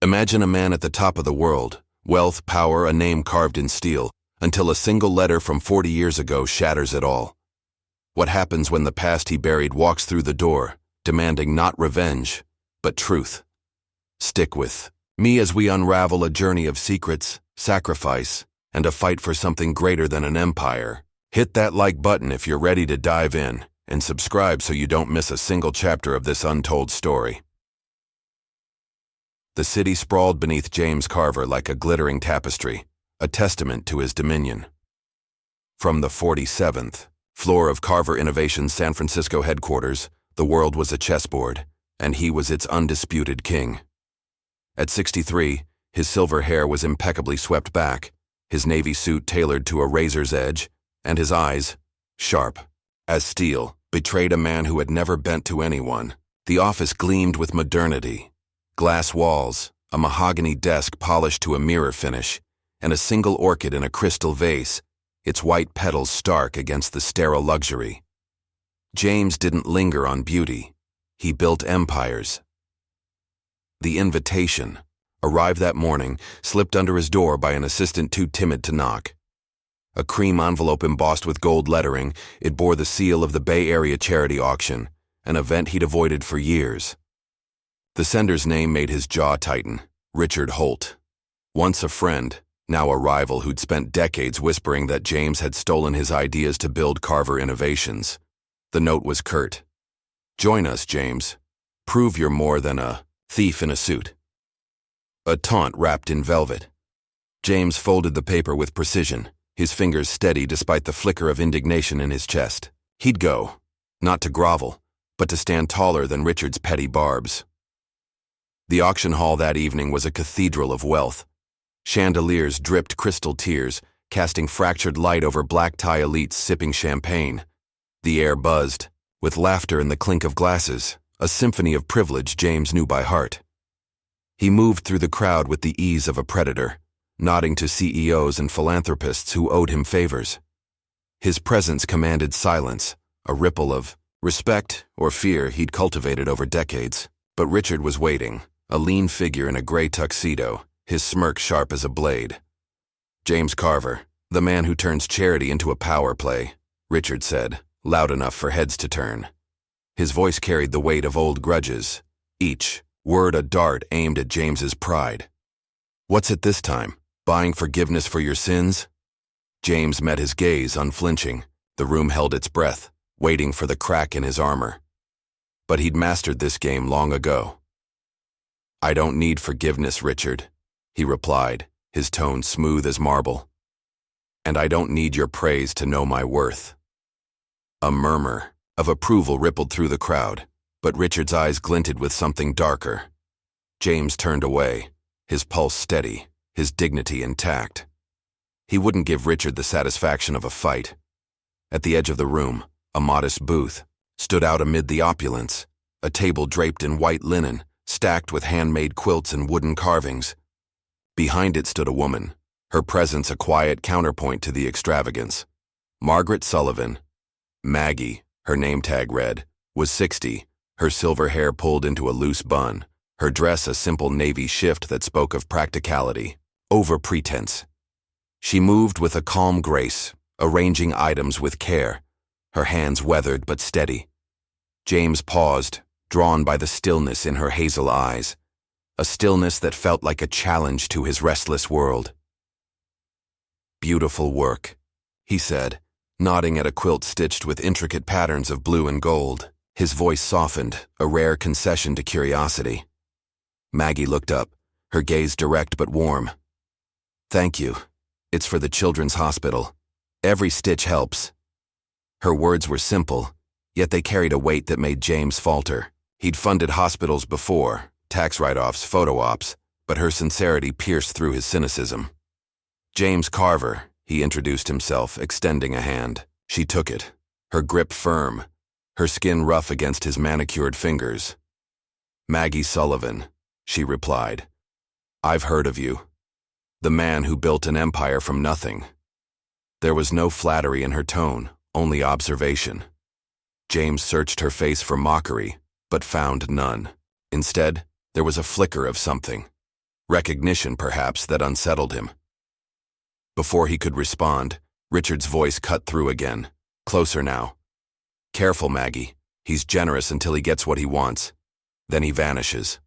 Imagine a man at the top of the world, wealth, power, a name carved in steel, until a single letter from 40 years ago shatters it all. What happens when the past he buried walks through the door, demanding not revenge, but truth? Stick with me as we unravel a journey of secrets, sacrifice, and a fight for something greater than an empire. Hit that like button if you're ready to dive in, and subscribe so you don't miss a single chapter of this untold story. The city sprawled beneath James Carver like a glittering tapestry, a testament to his dominion. From the 47th floor of Carver Innovation's San Francisco headquarters, the world was a chessboard, and he was its undisputed king. At 63, his silver hair was impeccably swept back, his navy suit tailored to a razor's edge, and his eyes, sharp as steel, betrayed a man who had never bent to anyone. The office gleamed with modernity. Glass walls, a mahogany desk polished to a mirror finish, and a single orchid in a crystal vase, its white petals stark against the sterile luxury. James didn't linger on beauty. He built empires. The invitation, arrived that morning, slipped under his door by an assistant too timid to knock. A cream envelope embossed with gold lettering, it bore the seal of the Bay Area charity auction, an event he'd avoided for years. The sender's name made his jaw tighten, Richard Holt. Once a friend, now a rival who'd spent decades whispering that James had stolen his ideas to build Carver Innovations. The note was curt. "Join us, James. Prove you're more than a thief in a suit." A taunt wrapped in velvet. James folded the paper with precision, his fingers steady despite the flicker of indignation in his chest. He'd go, not to grovel, but to stand taller than Richard's petty barbs. The auction hall that evening was a cathedral of wealth. Chandeliers dripped crystal tears, casting fractured light over black-tie elites sipping champagne. The air buzzed, with laughter and the clink of glasses, a symphony of privilege James knew by heart. He moved through the crowd with the ease of a predator, nodding to CEOs and philanthropists who owed him favors. His presence commanded silence, a ripple of respect or fear he'd cultivated over decades. But Richard was waiting, a lean figure in a gray tuxedo, his smirk sharp as a blade. "James Carver, the man who turns charity into a power play," Richard said, loud enough for heads to turn. His voice carried the weight of old grudges, each word a dart aimed at James's pride. "What's it this time? Buying forgiveness for your sins?" James met his gaze unflinching. The room held its breath, waiting for the crack in his armor. But he'd mastered this game long ago. "I don't need forgiveness, Richard," he replied, his tone smooth as marble. "And I don't need your praise to know my worth." A murmur of approval rippled through the crowd, but Richard's eyes glinted with something darker. James turned away, his pulse steady, his dignity intact. He wouldn't give Richard the satisfaction of a fight. At the edge of the room, a modest booth stood out amid the opulence, a table draped in white linen, stacked with handmade quilts and wooden carvings. Behind it stood a woman, her presence a quiet counterpoint to the extravagance. Margaret Sullivan. Maggie, her name tag read, was 60, her silver hair pulled into a loose bun, her dress a simple navy shift that spoke of practicality, over pretense. She moved with a calm grace, arranging items with care, her hands weathered but steady. James paused, drawn by the stillness in her hazel eyes, a stillness that felt like a challenge to his restless world. "Beautiful work," he said, nodding at a quilt stitched with intricate patterns of blue and gold. His voice softened, a rare concession to curiosity. Maggie looked up, her gaze direct but warm. "Thank you. It's for the children's hospital. Every stitch helps." Her words were simple, yet they carried a weight that made James falter. He'd funded hospitals before, tax write-offs, photo ops, but her sincerity pierced through his cynicism. "James Carver," he introduced himself, extending a hand. She took it, her grip firm, her skin rough against his manicured fingers. "Maggie Sullivan," she replied. "I've heard of you. The man who built an empire from nothing." There was no flattery in her tone, only observation. James searched her face for mockery, but found none. Instead, there was a flicker of something. Recognition, perhaps, that unsettled him. Before he could respond, Richard's voice cut through again. Closer now. Careful, Maggie. He's generous until he gets what he wants. Then he vanishes.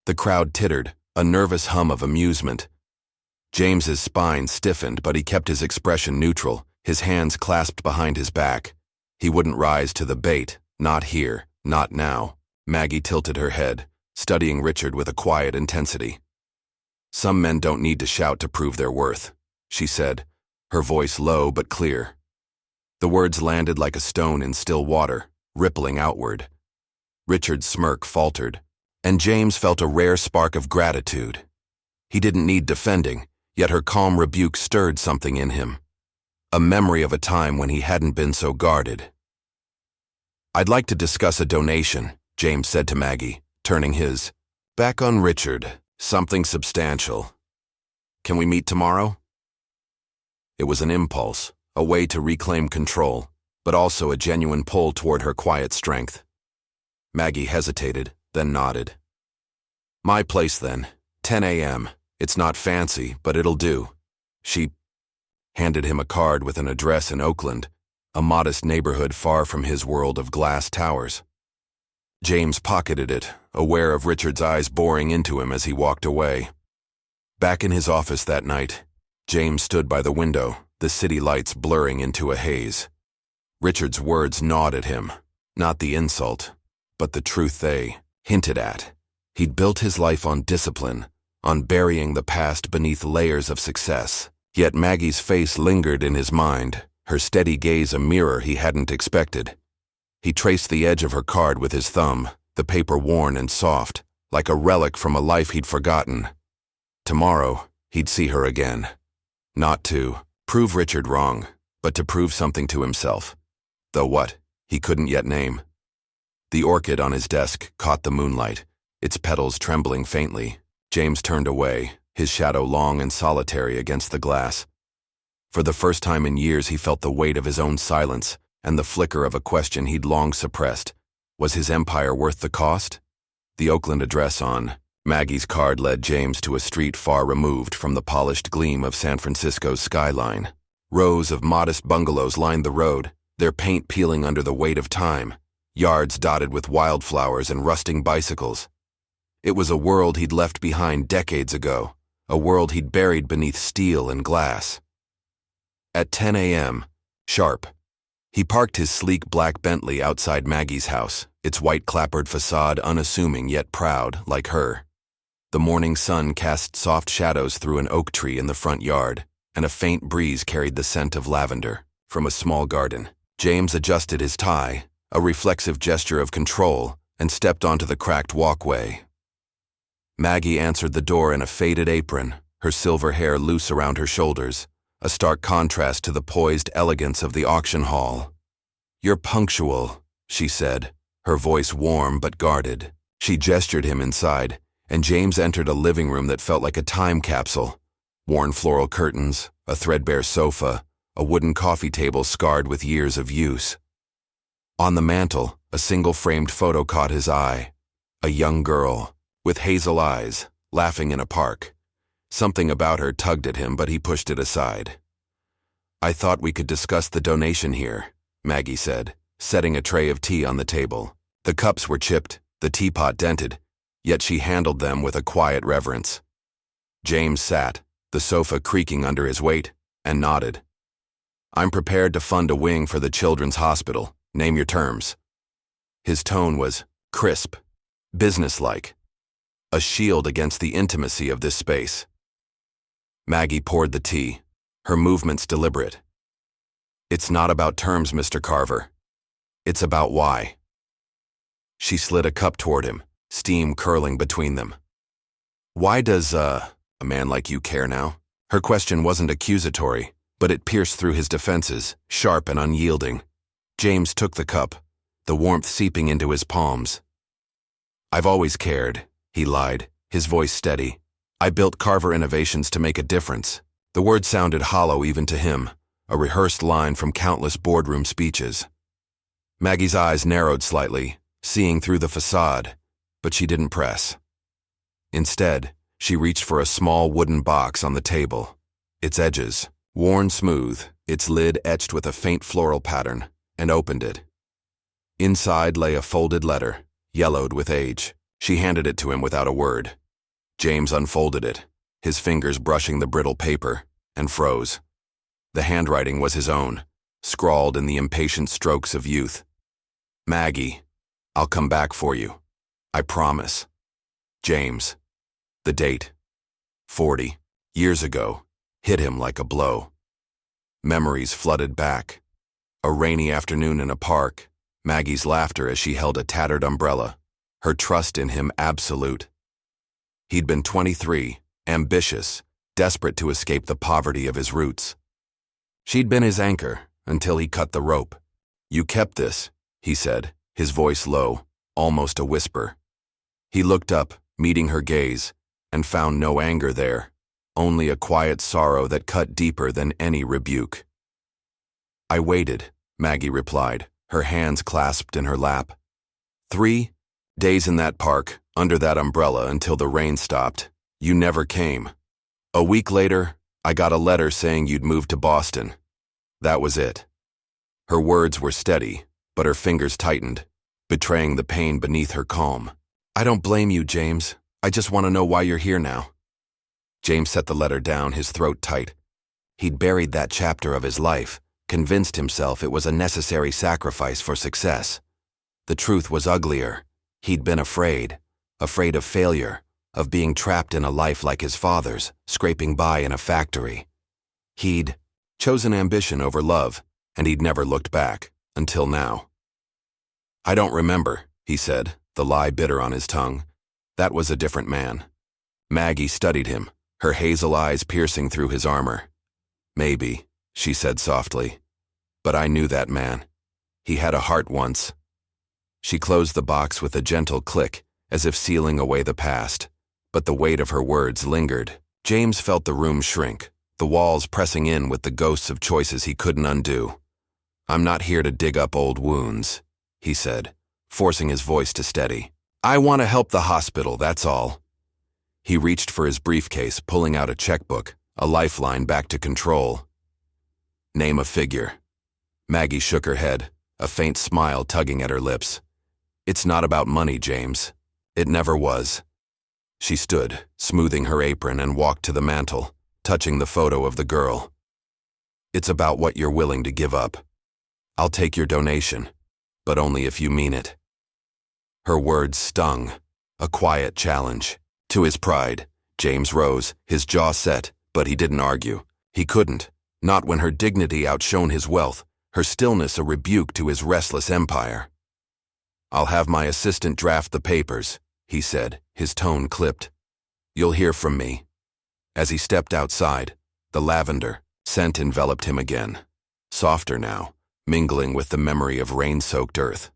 The crowd tittered, a nervous hum of amusement. James's spine stiffened, but he kept his expression neutral, his hands clasped behind his back. He wouldn't rise to the bait, not here, not now. Maggie tilted her head, studying Richard with a quiet intensity. Some men don't need to shout to prove their worth, she said, her voice low but clear. The words landed like a stone in still water, rippling outward. Richard's smirk faltered, and James felt a rare spark of gratitude. He didn't need defending, yet her calm rebuke stirred something in him. A memory of a time when he hadn't been so guarded. "I'd like to discuss a donation," James said to Maggie, turning his back on Richard. "Something substantial. Can we meet tomorrow?" It was an impulse, a way to reclaim control, but also a genuine pull toward her quiet strength. Maggie hesitated, then nodded. "My place then, 10 a.m. It's not fancy, but it'll do." She handed him a card with an address in Oakland, a modest neighborhood far from his world of glass towers. James pocketed it, aware of Richard's eyes boring into him as he walked away. Back in his office that night, James stood by the window, the city lights blurring into a haze. Richard's words gnawed at him, not the insult, but the truth they hinted at. He'd built his life on discipline, on burying the past beneath layers of success. Yet Maggie's face lingered in his mind, her steady gaze a mirror he hadn't expected. He traced the edge of her card with his thumb, the paper worn and soft, like a relic from a life he'd forgotten. Tomorrow, he'd see her again. Not to prove Richard wrong, but to prove something to himself. Though what, he couldn't yet name. The orchid on his desk caught the moonlight, its petals trembling faintly. James turned away, his shadow long and solitary against the glass. For the first time in years he felt the weight of his own silence and the flicker of a question he'd long suppressed. Was his empire worth the cost? The Oakland address on Maggie's card led James to a street far removed from the polished gleam of San Francisco's skyline. Rows of modest bungalows lined the road, their paint peeling under the weight of time, yards dotted with wildflowers and rusting bicycles. It was a world he'd left behind decades ago, a world he'd buried beneath steel and glass. At 10 a.m., sharp, he parked his sleek black Bentley outside Maggie's house, its white clapboard facade unassuming yet proud, like her. The morning sun cast soft shadows through an oak tree in the front yard, and a faint breeze carried the scent of lavender from a small garden. James adjusted his tie, a reflexive gesture of control, and stepped onto the cracked walkway. Maggie answered the door in a faded apron, her silver hair loose around her shoulders, a stark contrast to the poised elegance of the auction hall. "You're punctual," she said, her voice warm but guarded. She gestured him inside, and James entered a living room that felt like a time capsule. Worn floral curtains, a threadbare sofa, a wooden coffee table scarred with years of use. On the mantel, a single-framed photo caught his eye. A young girl, with hazel eyes, laughing in a park. Something about her tugged at him, but he pushed it aside. "I thought we could discuss the donation here," Maggie said, setting a tray of tea on the table. The cups were chipped, the teapot dented, yet she handled them with a quiet reverence. James sat, the sofa creaking under his weight, and nodded. "I'm prepared to fund a wing for the Children's Hospital. Name your terms." His tone was crisp, businesslike, a shield against the intimacy of this space. Maggie poured the tea, her movements deliberate. "It's not about terms, Mr. Carver. It's about why." She slid a cup toward him, steam curling between them. "Why does, a man like you care now?" Her question wasn't accusatory, but it pierced through his defenses, sharp and unyielding. James took the cup, the warmth seeping into his palms. "I've always cared," he lied, his voice steady. "I built Carver Innovations to make a difference." The word sounded hollow even to him, a rehearsed line from countless boardroom speeches. Maggie's eyes narrowed slightly, seeing through the facade, but she didn't press. Instead, She reached for a small wooden box on the table, its edges worn smooth, its lid etched with a faint floral pattern, and opened it. Inside lay a folded letter, yellowed with age. She handed it to him without a word. James unfolded it, his fingers brushing the brittle paper, and froze. The handwriting was his own, scrawled in the impatient strokes of youth. Maggie, I'll come back for you. I promise. James. The date, 40 years ago, hit him like a blow. Memories flooded back. A rainy afternoon in a park, Maggie's laughter as she held a tattered umbrella, her trust in him absolute. He'd been 23, ambitious, desperate to escape the poverty of his roots. She'd been his anchor until he cut the rope. You kept this, he said, his voice low, almost a whisper. He looked up, meeting her gaze, and found no anger there, only a quiet sorrow that cut deeper than any rebuke. I waited, Maggie replied, her hands clasped in her lap. 3 days in that park, under that umbrella until the rain stopped. You never came. A week later, I got a letter saying you'd moved to Boston. That was it. Her words were steady, but her fingers tightened, betraying the pain beneath her calm. I don't blame you, James. I just want to know why you're here now. James set the letter down, his throat tight. He'd buried that chapter of his life, convinced himself it was a necessary sacrifice for success. The truth was uglier. He'd been afraid of failure, of being trapped in a life like his father's, scraping by in a factory. He'd chosen ambition over love, and he'd never looked back, until now. I don't remember, he said, the lie bitter on his tongue. That was a different man. Maggie studied him, her hazel eyes piercing through his armor. Maybe, she said softly, but I knew that man. He had a heart once. She closed the box with a gentle click, as if sealing away the past, but the weight of her words lingered. James felt the room shrink, the walls pressing in with the ghosts of choices he couldn't undo. I'm not here to dig up old wounds, he said, forcing his voice to steady. I want to help the hospital, that's all. He reached for his briefcase, pulling out a checkbook, a lifeline back to control. Name a figure. Maggie shook her head, a faint smile tugging at her lips. It's not about money, James. It never was. She stood, smoothing her apron, and walked to the mantel, touching the photo of the girl. It's about what you're willing to give up. I'll take your donation, but only if you mean it. Her words stung, a quiet challenge. To his pride, James rose, his jaw set, but he didn't argue. He couldn't, not when her dignity outshone his wealth, her stillness a rebuke to his restless empire. I'll have my assistant draft the papers, he said, his tone clipped. You'll hear from me. As he stepped outside, the lavender scent enveloped him again, softer now, mingling with the memory of rain-soaked earth.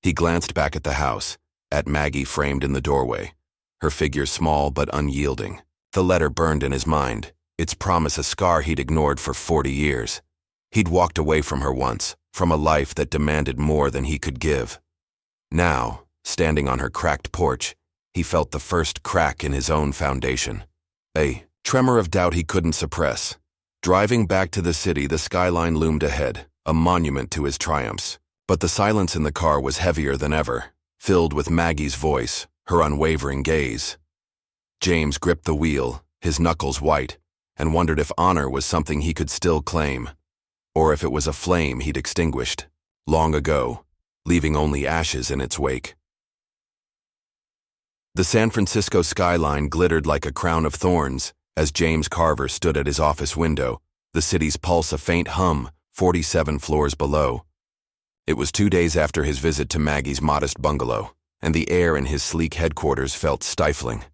He glanced back at the house, at Maggie framed in the doorway, her figure small but unyielding. The letter burned in his mind, its promise a scar he'd ignored for 40 years. He'd walked away from her once, from a life that demanded more than he could give. Now, standing on her cracked porch, he felt the first crack in his own foundation. A tremor of doubt he couldn't suppress. Driving back to the city, the skyline loomed ahead, a monument to his triumphs. But the silence in the car was heavier than ever, filled with Maggie's voice, her unwavering gaze. James gripped the wheel, his knuckles white, and wondered if honor was something he could still claim, or if it was a flame he'd extinguished long ago, leaving only ashes in its wake. The San Francisco skyline glittered like a crown of thorns as James Carver stood at his office window, the city's pulse a faint hum 47 floors below. It was 2 days after his visit to Maggie's modest bungalow, and the air in his sleek headquarters felt stifling,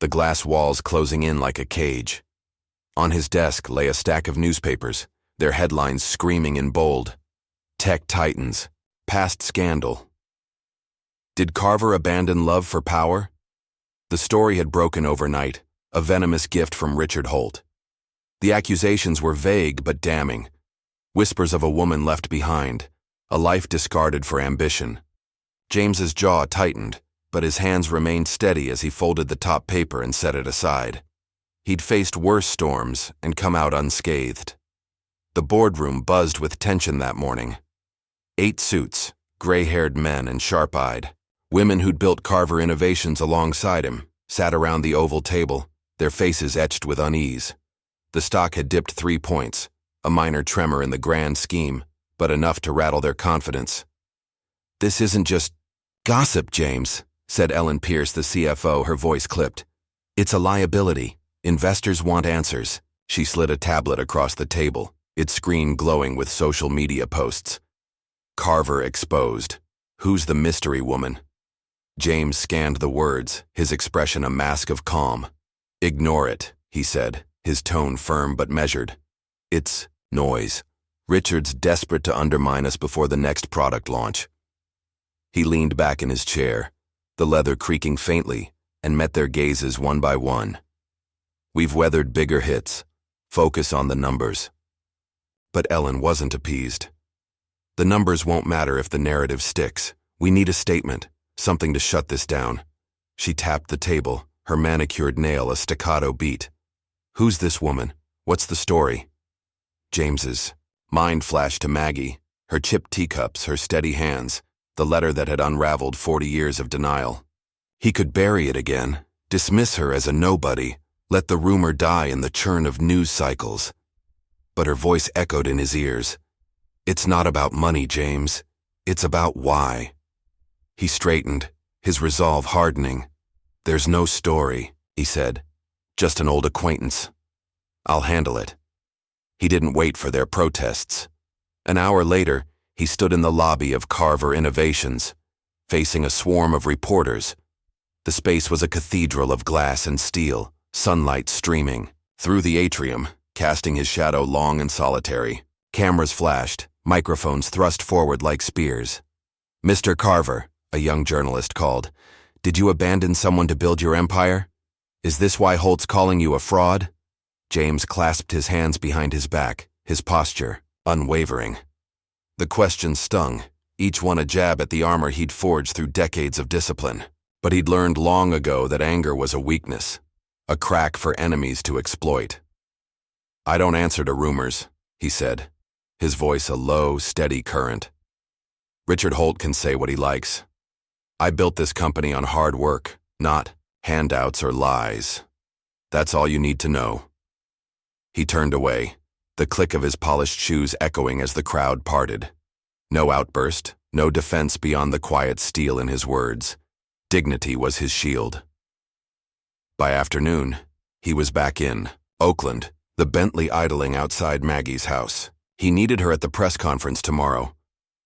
the glass walls closing in like a cage. On his desk lay a stack of newspapers, their headlines screaming in bold. Tech Titans, past scandal. Did Carver abandon love for power? The story had broken overnight, a venomous gift from Richard Holt. The accusations were vague but damning. Whispers of a woman left behind, a life discarded for ambition. James's jaw tightened, but his hands remained steady as he folded the top paper and set it aside. He'd faced worse storms and come out unscathed. The boardroom buzzed with tension that morning. 8 suits, gray-haired men and sharp-eyed. Women who'd built Carver innovations alongside him sat around the oval table, their faces etched with unease. The stock had dipped 3 points, a minor tremor in the grand scheme, but enough to rattle their confidence. "This isn't just gossip, James," said Ellen Pierce, the CFO, her voice clipped. "It's a liability. Investors want answers." She slid a tablet across the table, its screen glowing with social media posts. "Carver exposed. Who's the mystery woman?" James scanned the words, his expression a mask of calm. "Ignore it," he said, his tone firm but measured. "It's noise. Richard's desperate to undermine us before the next product launch." He leaned back in his chair, the leather creaking faintly, and met their gazes one by one. "We've weathered bigger hits. Focus on the numbers." But Ellen wasn't appeased. "The numbers won't matter if the narrative sticks. We need a statement, something to shut this down." She tapped the table, her manicured nail a staccato beat. "Who's this woman? What's the story?" James's mind flashed to Maggie, her chipped teacups, her steady hands, the letter that had unraveled 40 years of denial. He could bury it again, dismiss her as a nobody, let the rumor die in the churn of news cycles. But her voice echoed in his ears. "It's not about money, James. It's about why." He straightened, his resolve hardening. "There's no story," he said. "Just an old acquaintance. I'll handle it." He didn't wait for their protests. An hour later, he stood in the lobby of Carver Innovations, facing a swarm of reporters. The space was a cathedral of glass and steel, sunlight streaming through the atrium, casting his shadow long and solitary. Cameras flashed, microphones thrust forward like spears. "Mr. Carver," a young journalist called, "did you abandon someone to build your empire? Is this why Holt's calling you a fraud?" James clasped his hands behind his back, his posture unwavering. The questions stung, each one a jab at the armor he'd forged through decades of discipline. But he'd learned long ago that anger was a weakness, a crack for enemies to exploit. "I don't answer to rumors," he said, his voice a low, steady current. "Richard Holt can say what he likes. I built this company on hard work, not handouts or lies. That's all you need to know." He turned away, the click of his polished shoes echoing as the crowd parted. No outburst, no defense beyond the quiet steel in his words. Dignity was his shield. By afternoon, he was back in Oakland, the Bentley idling outside Maggie's house. He needed her at the press conference tomorrow,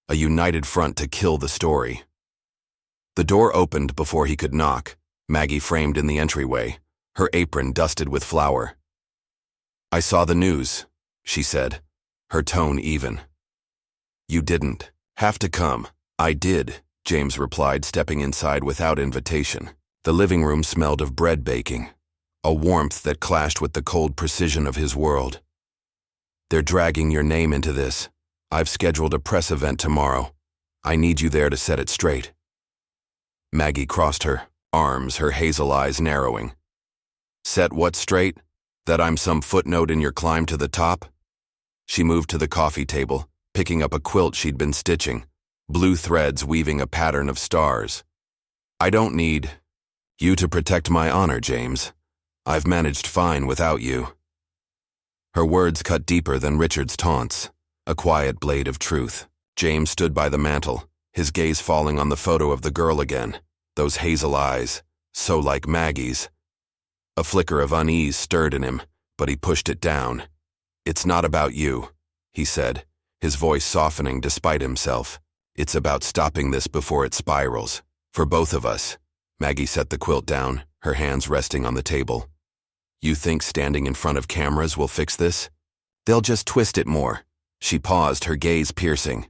a united front to kill the story. The door opened before he could knock, Maggie framed in the entryway, her apron dusted with flour. "I saw the news," she said, her tone even. "You didn't have to come." "I did," James replied, stepping inside without invitation. The living room smelled of bread baking, a warmth that clashed with the cold precision of his world. "They're dragging your name into this. I've scheduled a press event tomorrow. I need you there to set it straight." Maggie crossed her arms, her hazel eyes narrowing. "Set what straight? That I'm some footnote in your climb to the top?" She moved to the coffee table, picking up a quilt she'd been stitching, blue threads weaving a pattern of stars. "I don't need you to protect my honor, James. I've managed fine without you." Her words cut deeper than Richard's taunts, a quiet blade of truth. James stood by the mantel, his gaze falling on the photo of the girl again, those hazel eyes, so like Maggie's. A flicker of unease stirred in him, but he pushed it down. "It's not about you," he said, his voice softening despite himself. "It's about stopping this before it spirals. For both of us." Maggie set the quilt down, her hands resting on the table. "You think standing in front of cameras will fix this? They'll just twist it more." She paused, her gaze piercing.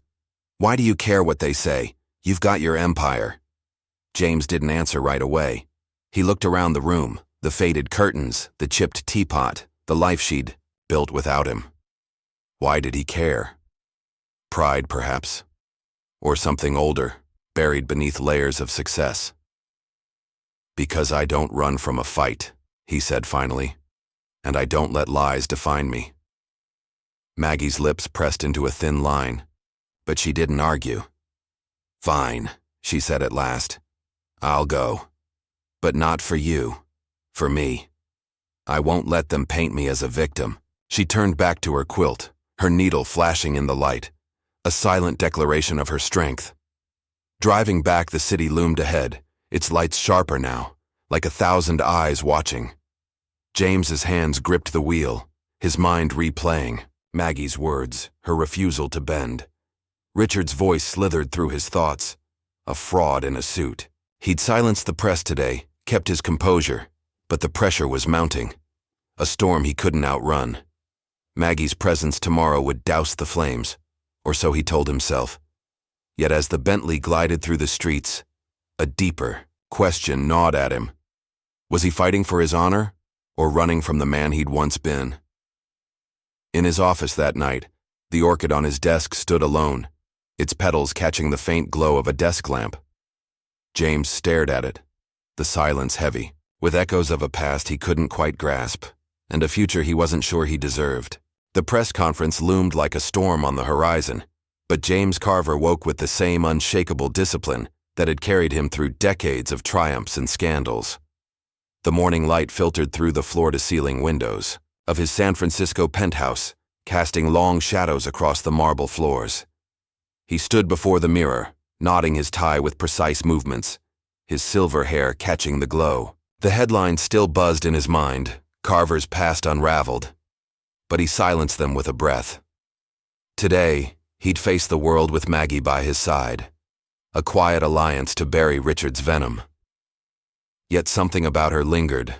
"Why do you care what they say? You've got your empire." James didn't answer right away. He looked around the room, the faded curtains, the chipped teapot, the life she'd built without him. Why did he care? Pride, perhaps. Or something older, buried beneath layers of success. Because I don't run from a fight, he said finally, and I don't let lies define me. Maggie's lips pressed into a thin line, but she didn't argue. Fine, she said at last. I'll go. But not for you. For me. I won't let them paint me as a victim. She turned back to her quilt, her needle flashing in the light, a silent declaration of her strength. Driving back, the city loomed ahead, its lights sharper now, like 1,000 eyes watching. James's hands gripped the wheel, his mind replaying Maggie's words, her refusal to bend. Richard's voice slithered through his thoughts. A fraud in a suit. He'd silenced the press today, kept his composure, but the pressure was mounting. A storm he couldn't outrun. Maggie's presence tomorrow would douse the flames, or so he told himself. Yet as the Bentley glided through the streets, a deeper question gnawed at him. Was he fighting for his honor, or running from the man he'd once been? In his office that night, the orchid on his desk stood alone, its petals catching the faint glow of a desk lamp. James stared at it, the silence heavy, with echoes of a past he couldn't quite grasp, and a future he wasn't sure he deserved. The press conference loomed like a storm on the horizon, but James Carver woke with the same unshakable discipline that had carried him through decades of triumphs and scandals. The morning light filtered through the floor-to-ceiling windows of his San Francisco penthouse, casting long shadows across the marble floors. He stood before the mirror, knotting his tie with precise movements, his silver hair catching the glow. The headlines still buzzed in his mind, Carver's past unraveled, but he silenced them with a breath. Today, he'd face the world with Maggie by his side, a quiet alliance to bury Richard's venom. Yet something about her lingered,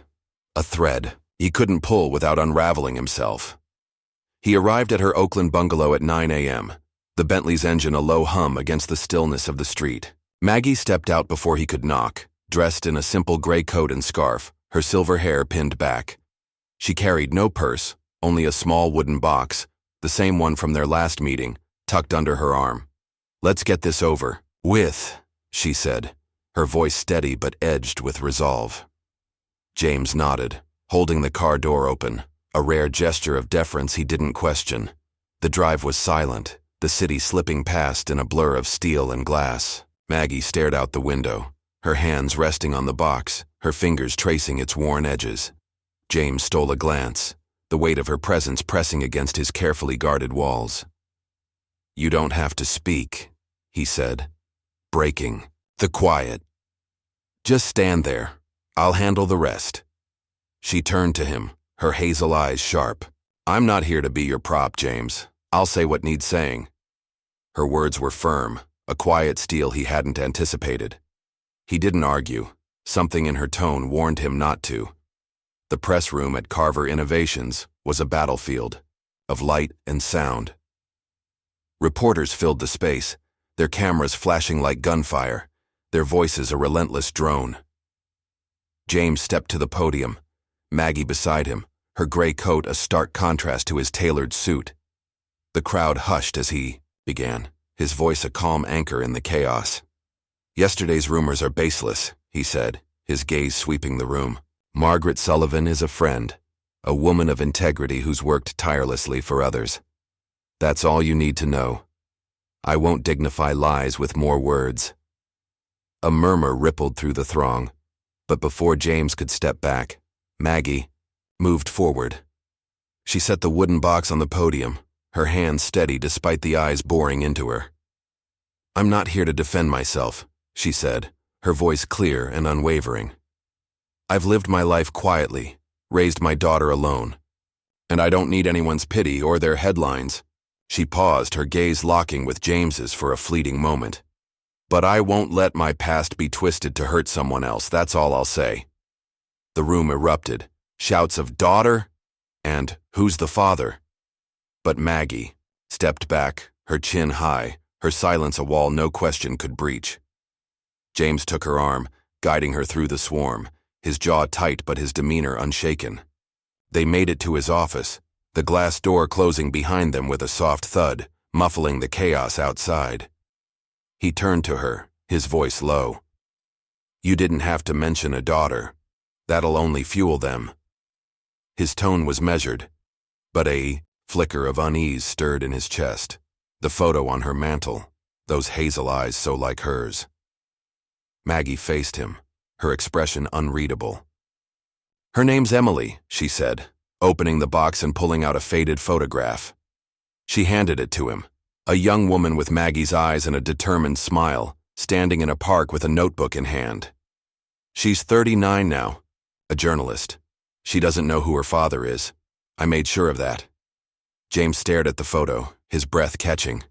a thread he couldn't pull without unraveling himself. He arrived at her Oakland bungalow at 9 a.m., the Bentley's engine a low hum against the stillness of the street. Maggie stepped out before he could knock, dressed in a simple gray coat and scarf, her silver hair pinned back. She carried no purse, only a small wooden box, the same one from their last meeting, tucked under her arm. "Let's get this over with," she said, her voice steady but edged with resolve. James nodded, holding the car door open, a rare gesture of deference he didn't question. The drive was silent, the city slipping past in a blur of steel and glass. Maggie stared out the window, her hands resting on the box, her fingers tracing its worn edges. James stole a glance, the weight of her presence pressing against his carefully guarded walls. "You don't have to speak," he said, breaking the quiet. "Just stand there. I'll handle the rest." She turned to him, her hazel eyes sharp. "I'm not here to be your prop, James. I'll say what needs saying." Her words were firm, a quiet steel he hadn't anticipated. He didn't argue. Something in her tone warned him not to. The press room at Carver Innovations was a battlefield of light and sound. Reporters filled the space, their cameras flashing like gunfire, their voices a relentless drone. James stepped to the podium, Maggie beside him, her gray coat a stark contrast to his tailored suit. The crowd hushed as he began, his voice a calm anchor in the chaos. "Yesterday's rumors are baseless," he said, his gaze sweeping the room. "Margaret Sullivan is a friend, a woman of integrity who's worked tirelessly for others. That's all you need to know. I won't dignify lies with more words." A murmur rippled through the throng, but before James could step back, Maggie moved forward. She set the wooden box on the podium, her hands steady despite the eyes boring into her. "I'm not here to defend myself," she said, her voice clear and unwavering. "I've lived my life quietly, raised my daughter alone, and I don't need anyone's pity or their headlines." She paused, her gaze locking with James's for a fleeting moment. "But I won't let my past be twisted to hurt someone else, that's all I'll say." The room erupted, shouts of "daughter" and "who's the father?" But Maggie stepped back, her chin high, her silence a wall no question could breach. James took her arm, guiding her through the swarm, his jaw tight but his demeanor unshaken. They made it to his office, the glass door closing behind them with a soft thud, muffling the chaos outside. He turned to her, his voice low. You didn't have to mention a daughter. That'll only fuel them. His tone was measured, but a flicker of unease stirred in his chest. The photo on her mantle, those hazel eyes so like hers. Maggie faced him, her expression unreadable. Her name's Emily, she said, opening the box and pulling out a faded photograph. She handed it to him, a young woman with Maggie's eyes and a determined smile, standing in a park with a notebook in hand. She's 39 now, a journalist. She doesn't know who her father is. I made sure of that. James stared at the photo, his breath catching.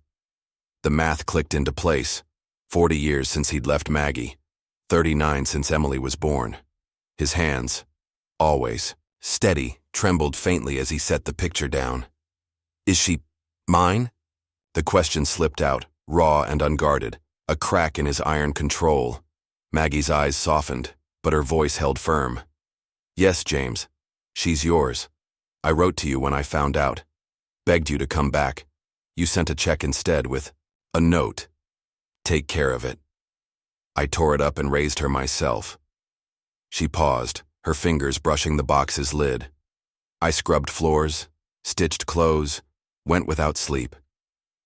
The math clicked into place. 40 years since he'd left Maggie. 39 since Emily was born. His hands, always steady, trembled faintly as he set the picture down. Is she mine? The question slipped out, raw and unguarded, a crack in his iron control. Maggie's eyes softened, but her voice held firm. Yes, James. She's yours. I wrote to you when I found out. Begged you to come back. You sent a check instead with a note. Take care of it. I tore it up and raised her myself. She paused, her fingers brushing the box's lid. I scrubbed floors, stitched clothes, went without sleep.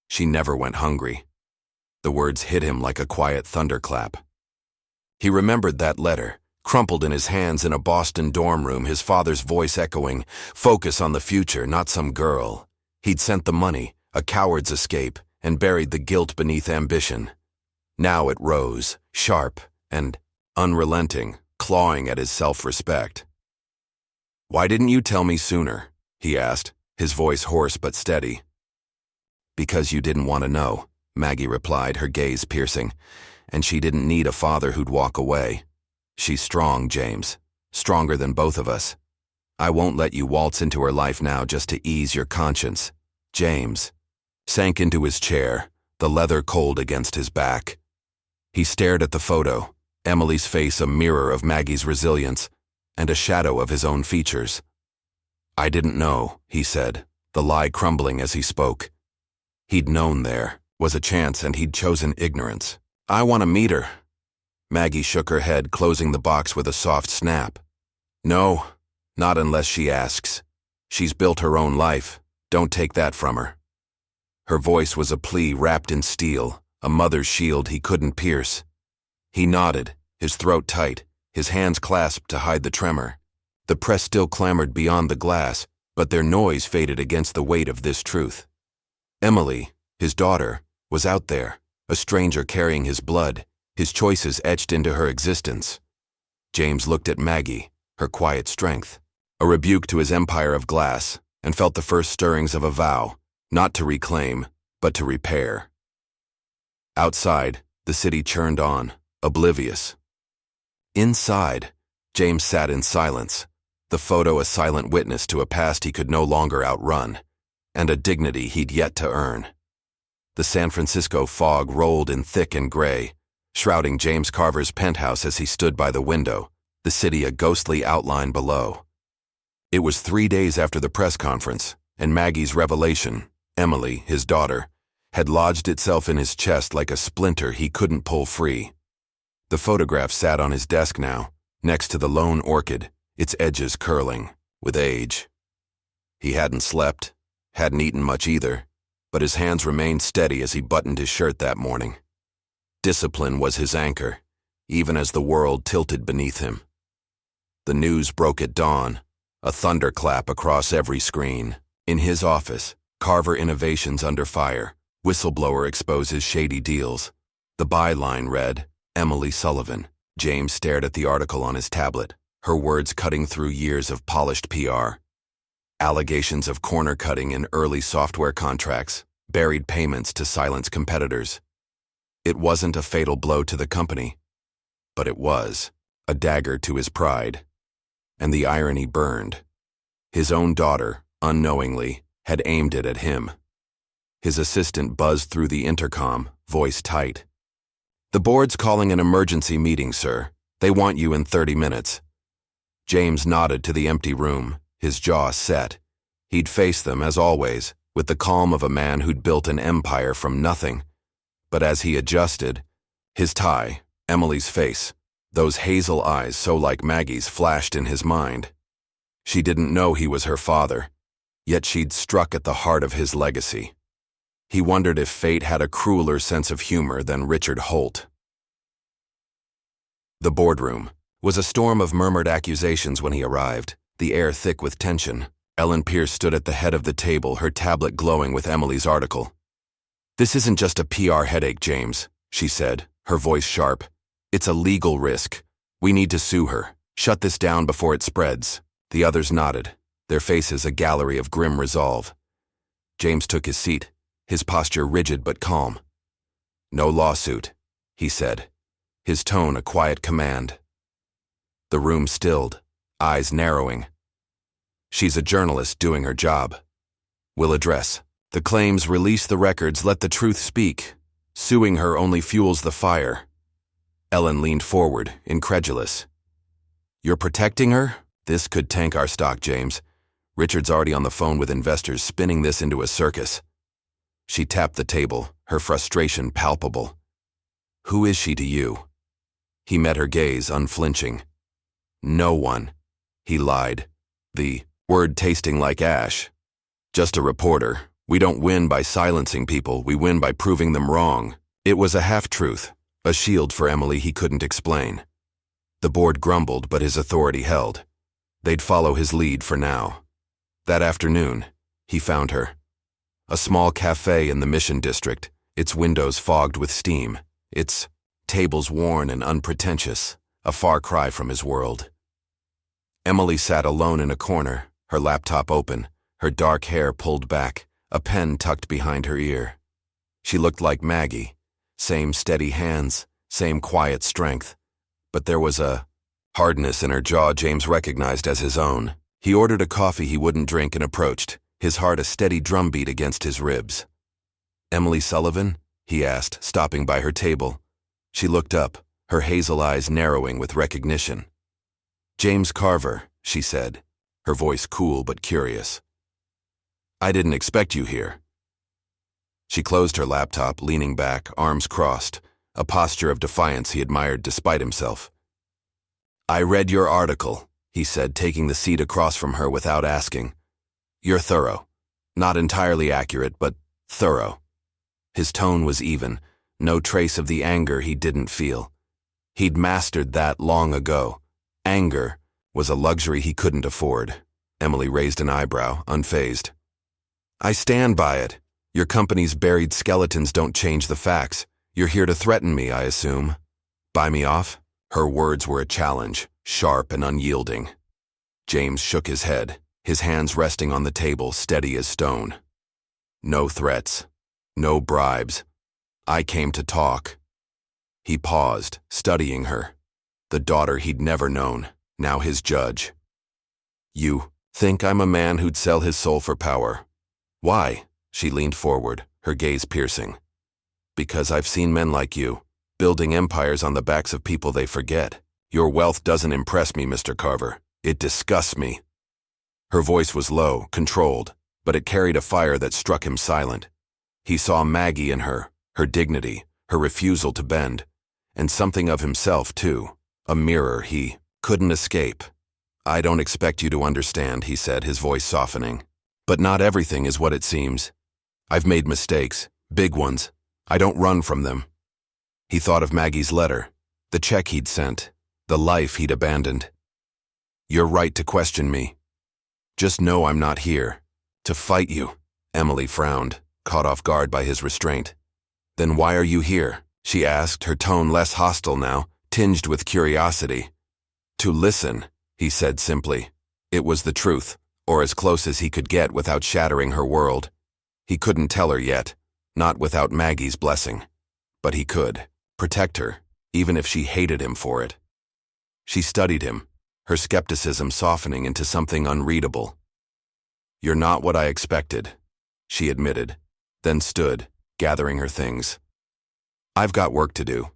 She never went hungry. The words hit him like a quiet thunderclap. He remembered that letter, crumpled in his hands in a Boston dorm room, his father's voice echoing, focus on the future, not some girl. He'd sent the money, a coward's escape, and buried the guilt beneath ambition. Now it rose, sharp and unrelenting, clawing at his self-respect. Why didn't you tell me sooner? He asked, his voice hoarse but steady. Because you didn't want to know, Maggie replied, her gaze piercing, and she didn't need a father who'd walk away. She's strong, James, stronger than both of us. I won't let you waltz into her life now just to ease your conscience. James sank into his chair, the leather cold against his back. He stared at the photo, Emily's face a mirror of Maggie's resilience, and a shadow of his own features. I didn't know, he said, the lie crumbling as he spoke. He'd known there was a chance and he'd chosen ignorance. I want to meet her. Maggie shook her head, closing the box with a soft snap. No, not unless she asks. She's built her own life. Don't take that from her. Her voice was a plea wrapped in steel, a mother's shield he couldn't pierce. He nodded, his throat tight, his hands clasped to hide the tremor. The press still clamored beyond the glass, but their noise faded against the weight of this truth. Emily, his daughter, was out there, a stranger carrying his blood, his choices etched into her existence. James looked at Maggie, her quiet strength, a rebuke to his empire of glass, and felt the first stirrings of a vow, not to reclaim, but to repair. Outside, the city churned on, oblivious. Inside, James sat in silence, the photo a silent witness to a past he could no longer outrun, and a dignity he'd yet to earn. The San Francisco fog rolled in thick and gray, shrouding James Carver's penthouse as he stood by the window, the city a ghostly outline below. It was 3 days after the press conference, and Maggie's revelation, Emily, his daughter, had lodged itself in his chest like a splinter he couldn't pull free. The photograph sat on his desk now, next to the lone orchid, its edges curling with age. He hadn't slept, hadn't eaten much either, but his hands remained steady as he buttoned his shirt that morning. Discipline was his anchor, even as the world tilted beneath him. The news broke at dawn, a thunderclap across every screen. In his office, Carver Innovations under fire, whistleblower exposes shady deals. The byline read, Emily Sullivan. James stared at the article on his tablet, her words cutting through years of polished PR. Allegations of corner cutting in early software contracts, buried payments to silence competitors. It wasn't a fatal blow to the company, but it was a dagger to his pride. And the irony burned. His own daughter, unknowingly, had aimed it at him. His assistant buzzed through the intercom, voice tight. The board's calling an emergency meeting, sir. They want you in 30 minutes. James nodded to the empty room, his jaw set. He'd face them, as always, with the calm of a man who'd built an empire from nothing. But as he adjusted, his tie, Emily's face, Those hazel eyes, so like Maggie's, flashed in his mind. She didn't know he was her father, yet she'd struck at the heart of his legacy. He wondered if fate had a crueler sense of humor than Richard Holt. The boardroom was a storm of murmured accusations when he arrived, the air thick with tension. Ellen Pierce stood at the head of the table, her tablet glowing with Emily's article. "This isn't just a PR headache, James," she said, her voice sharp. "It's a legal risk. We need to sue her. Shut this down before it spreads." The others nodded, their faces a gallery of grim resolve. James took his seat, his posture rigid but calm. "No lawsuit," he said, his tone a quiet command. The room stilled, eyes narrowing. "She's a journalist doing her job. We'll address the claims, release the records, let the truth speak. Suing her only fuels the fire." Ellen leaned forward, incredulous. "You're protecting her? This could tank our stock, James. Richard's already on the phone with investors, spinning this into a circus." She tapped the table, her frustration palpable. "Who is she to you?" He met her gaze, unflinching. "No one," he lied, the word tasting like ash. "Just a reporter. We don't win by silencing people, we win by proving them wrong." It was a half-truth, a shield for Emily he couldn't explain. The board grumbled, but his authority held. They'd follow his lead for now. That afternoon, he found her. A small cafe in the Mission District, its windows fogged with steam, its tables worn and unpretentious, a far cry from his world. Emily sat alone in a corner, her laptop open, her dark hair pulled back, a pen tucked behind her ear. She looked like Maggie, same steady hands, same quiet strength. But there was a hardness in her jaw James recognized as his own. He ordered a coffee he wouldn't drink and approached, his heart a steady drumbeat against his ribs. "Emily Sullivan?" he asked, stopping by her table. She looked up, her hazel eyes narrowing with recognition. "James Carver," she said, her voice cool but curious. "I didn't expect you here." She closed her laptop, leaning back, arms crossed, a posture of defiance he admired despite himself. "I read your article," he said, taking the seat across from her without asking. "You're thorough. Not entirely accurate, but thorough." His tone was even, no trace of the anger he didn't feel. He'd mastered that long ago. Anger was a luxury he couldn't afford. Emily raised an eyebrow, unfazed. "I stand by it. Your company's buried skeletons don't change the facts. You're here to threaten me, I assume. Buy me off?" Her words were a challenge, sharp and unyielding. James shook his head, his hands resting on the table, steady as stone. "No threats. No bribes. I came to talk." He paused, studying her. The daughter he'd never known, now his judge. "You think I'm a man who'd sell his soul for power?" "Why?" She leaned forward, her gaze piercing. "Because I've seen men like you, building empires on the backs of people they forget. Your wealth doesn't impress me, Mr. Carver. It disgusts me." Her voice was low, controlled, but it carried a fire that struck him silent. He saw Maggie in her, her dignity, her refusal to bend, and something of himself, too, a mirror he couldn't escape. "I don't expect you to understand," he said, his voice softening. "But not everything is what it seems. I've made mistakes, big ones. I don't run from them." He thought of Maggie's letter, the check he'd sent, the life he'd abandoned. "You're right to question me. Just know I'm not here to fight you." Emily frowned, caught off guard by his restraint. "Then why are you here?" she asked, her tone less hostile now, tinged with curiosity. "To listen," he said simply. It was the truth, or as close as he could get without shattering her world. He couldn't tell her yet, not without Maggie's blessing. But he could protect her, even if she hated him for it. She studied him, her skepticism softening into something unreadable. "You're not what I expected," she admitted, then stood, gathering her things. "I've got work to do.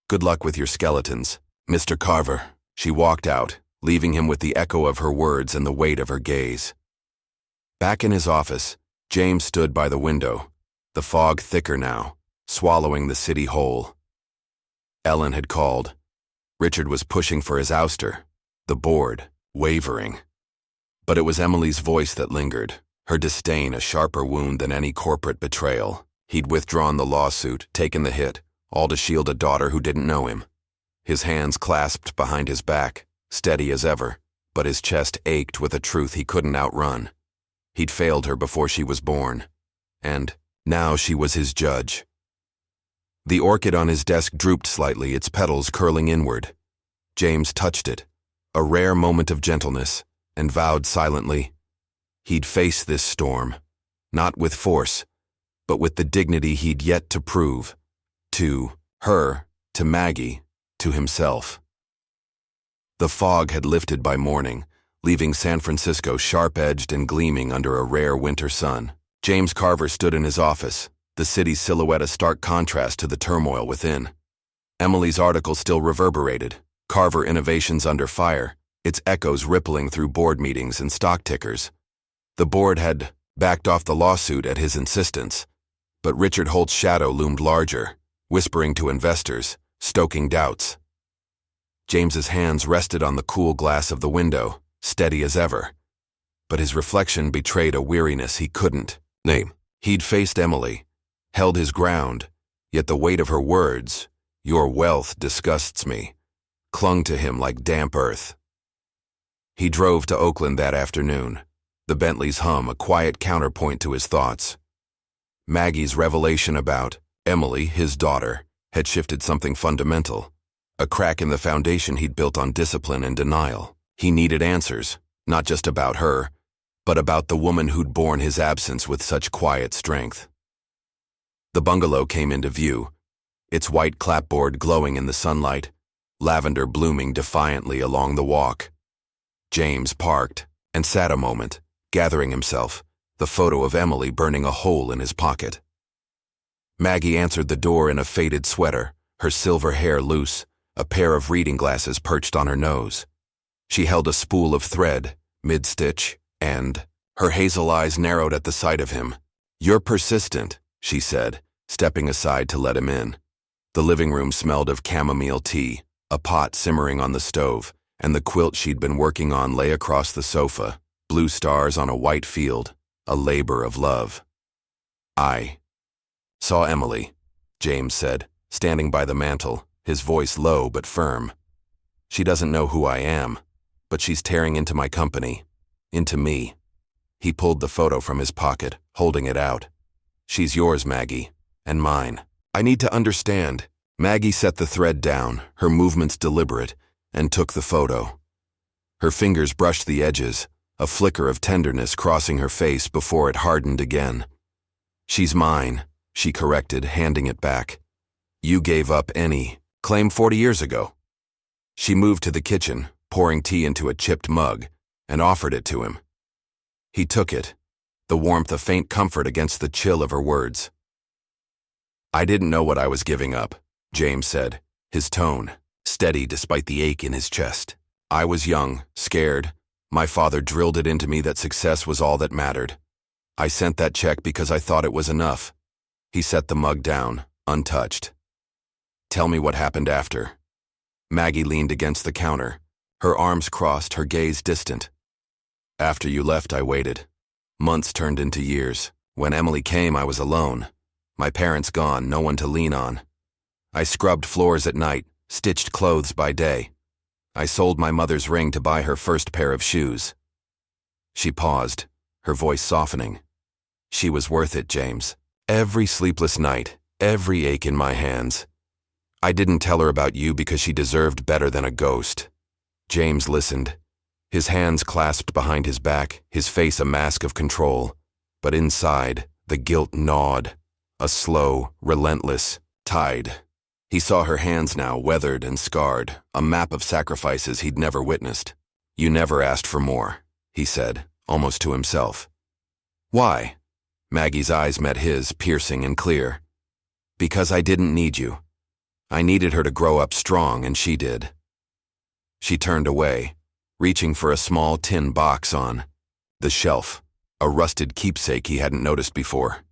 Good luck with your skeletons, Mr. Carver." She walked out, leaving him with the echo of her words and the weight of her gaze. Back in his office, James stood by the window, the fog thicker now, swallowing the city whole. Ellen had called. Richard was pushing for his ouster, the board, wavering. But it was Emily's voice that lingered, her disdain a sharper wound than any corporate betrayal. He'd withdrawn the lawsuit, taken the hit, all to shield a daughter who didn't know him. His hands clasped behind his back, steady as ever, but his chest ached with a truth he couldn't outrun. He'd failed her before she was born, and now she was his judge. The orchid on his desk drooped slightly, its petals curling inward. James touched it, a rare moment of gentleness, and vowed silently, he'd face this storm, not with force, but with the dignity he'd yet to prove, to her, to Maggie, to himself. The fog had lifted by morning, leaving San Francisco sharp-edged and gleaming under a rare winter sun. James Carver stood in his office, the city's silhouette a stark contrast to the turmoil within. Emily's article still reverberated, Carver Innovations under fire, its echoes rippling through board meetings and stock tickers. The board had backed off the lawsuit at his insistence, but Richard Holt's shadow loomed larger, whispering to investors, stoking doubts. James's hands rested on the cool glass of the window, steady as ever, but his reflection betrayed a weariness he couldn't name. He'd faced Emily, held his ground, yet the weight of her words, "Your wealth disgusts me," clung to him like damp earth. He drove to Oakland that afternoon, the Bentley's hum a quiet counterpoint to his thoughts. Maggie's revelation about Emily, his daughter, had shifted something fundamental, a crack in the foundation he'd built on discipline and denial. He needed answers, not just about her, but about the woman who'd borne his absence with such quiet strength. The bungalow came into view, its white clapboard glowing in the sunlight, lavender blooming defiantly along the walk. James parked and sat a moment, gathering himself, the photo of Emily burning a hole in his pocket. Maggie answered the door in a faded sweater, her silver hair loose, a pair of reading glasses perched on her nose. She held a spool of thread, mid-stitch, and her hazel eyes narrowed at the sight of him. "You're persistent," she said, stepping aside to let him in. The living room smelled of chamomile tea, a pot simmering on the stove, and the quilt she'd been working on lay across the sofa, blue stars on a white field, a labor of love. "I saw Emily," James said, standing by the mantel, his voice low but firm. "She doesn't know who I am, but she's tearing into my company, into me." He pulled the photo from his pocket, holding it out. "She's yours, Maggie, and mine. I need to understand." Maggie set the thread down, her movements deliberate, and took the photo. Her fingers brushed the edges, a flicker of tenderness crossing her face before it hardened again. "She's mine," she corrected, handing it back. "You gave up any claim 40 years ago." She moved to the kitchen, pouring tea into a chipped mug, and offered it to him. He took it, the warmth a faint comfort against the chill of her words. "I didn't know what I was giving up," James said, his tone steady despite the ache in his chest. "I was young, scared. My father drilled it into me that success was all that mattered. I sent that check because I thought it was enough." He set the mug down, untouched. "Tell me what happened after." Maggie leaned against the counter, her arms crossed, her gaze distant. "After you left, I waited. Months turned into years. When Emily came, I was alone. My parents gone, no one to lean on. I scrubbed floors at night, stitched clothes by day. I sold my mother's ring to buy her first pair of shoes." She paused, her voice softening. "She was worth it, James. Every sleepless night, every ache in my hands. I didn't tell her about you because she deserved better than a ghost." James listened, his hands clasped behind his back, his face a mask of control. But inside, the guilt gnawed, a slow, relentless tide. He saw her hands now, weathered and scarred, a map of sacrifices he'd never witnessed. "You never asked for more," he said, almost to himself. "Why?" Maggie's eyes met his, piercing and clear. "Because I didn't need you. I needed her to grow up strong, and she did." She turned away, reaching for a small tin box on the shelf, a rusted keepsake he hadn't noticed before.